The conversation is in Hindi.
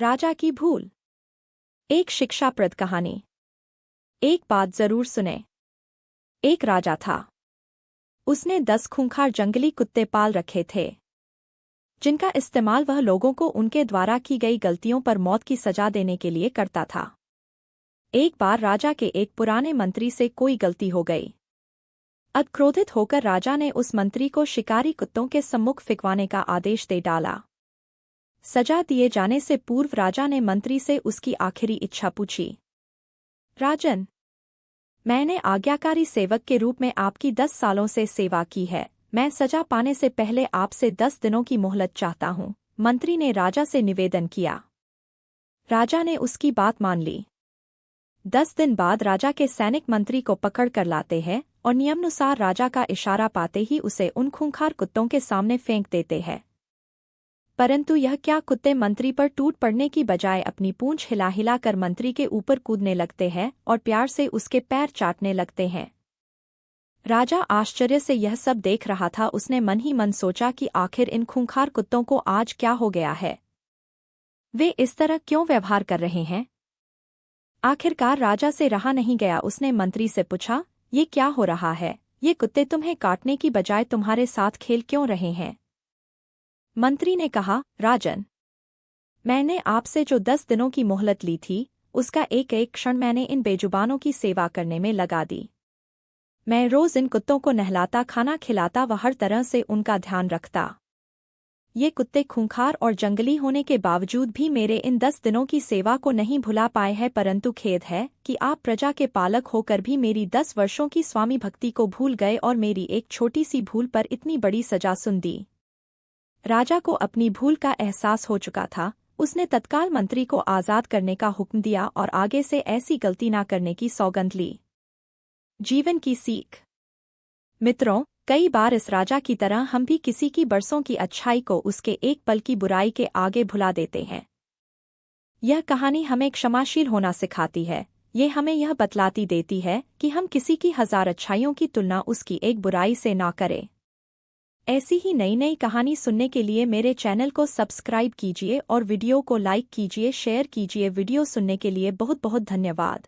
राजा की भूल। एक शिक्षाप्रद कहानी। एक बात जरूर सुने। एक राजा था। उसने 10 खूंखार जंगली कुत्ते पाल रखे थे, जिनका इस्तेमाल वह लोगों को उनके द्वारा की गई गलतियों पर मौत की सजा देने के लिए करता था। एक बार राजा के एक पुराने मंत्री से कोई गलती हो गई। अब क्रोधित होकर राजा ने उस मंत्री को शिकारी कुत्तों के सम्मुख फिकवाने का आदेश दे डाला। सजा दिए जाने से पूर्व राजा ने मंत्री से उसकी आखिरी इच्छा पूछी। राजन, मैंने आज्ञाकारी सेवक के रूप में आपकी 10 सालों से सेवा की है। मैं सजा पाने से पहले आपसे 10 दिनों की मोहलत चाहता हूँ, मंत्री ने राजा से निवेदन किया। राजा ने उसकी बात मान ली। 10 दिन बाद राजा के सैनिक मंत्री को पकड़ कर लाते हैं और नियमानुसार राजा का इशारा पाते ही उसे उन खूंखार कुत्तों के सामने फेंक देते हैं। परंतु यह क्या, कुत्ते मंत्री पर टूट पड़ने की बजाय अपनी पूंछ हिला हिला कर मंत्री के ऊपर कूदने लगते हैं और प्यार से उसके पैर चाटने लगते हैं। राजा आश्चर्य से यह सब देख रहा था। उसने मन ही मन सोचा कि आखिर इन खूंखार कुत्तों को आज क्या हो गया है? वे इस तरह क्यों व्यवहार कर रहे हैं? आखिरकार राजा से रहा नहीं गया। उसने मंत्री से पूछा, ये क्या हो रहा है? ये कुत्ते तुम्हें काटने की बजाय तुम्हारे साथ खेल क्यों रहे हैं? मंत्री ने कहा, राजन, मैंने आपसे जो 10 दिनों की मोहलत ली थी, उसका एक एक क्षण मैंने इन बेजुबानों की सेवा करने में लगा दी। मैं रोज इन कुत्तों को नहलाता, खाना खिलाता व हर तरह से उनका ध्यान रखता। ये कुत्ते खूंखार और जंगली होने के बावजूद भी मेरे इन 10 दिनों की सेवा को नहीं भुला पाए हैं। परंतु खेद है कि आप प्रजा के पालक होकर भी मेरी 10 वर्षों की स्वामी भक्ति को भूल गए और मेरी एक छोटी सी भूल पर इतनी बड़ी सजा सुन दी। राजा को अपनी भूल का एहसास हो चुका था। उसने तत्काल मंत्री को आज़ाद करने का हुक्म दिया और आगे से ऐसी गलती न करने की सौगंध ली। जीवन की सीख। मित्रों, कई बार इस राजा की तरह हम भी किसी की बरसों की अच्छाई को उसके एक पल की बुराई के आगे भुला देते हैं। यह कहानी हमें क्षमाशील होना सिखाती है। ये हमें यह बतलाती देती है कि हम किसी की 1000 अच्छाइयों की तुलना उसकी एक बुराई से ना करें। ऐसी ही नई नई कहानी सुनने के लिए मेरे चैनल को सब्सक्राइब कीजिए और वीडियो को लाइक कीजिए, शेयर कीजिए। वीडियो सुनने के लिए बहुत बहुत धन्यवाद।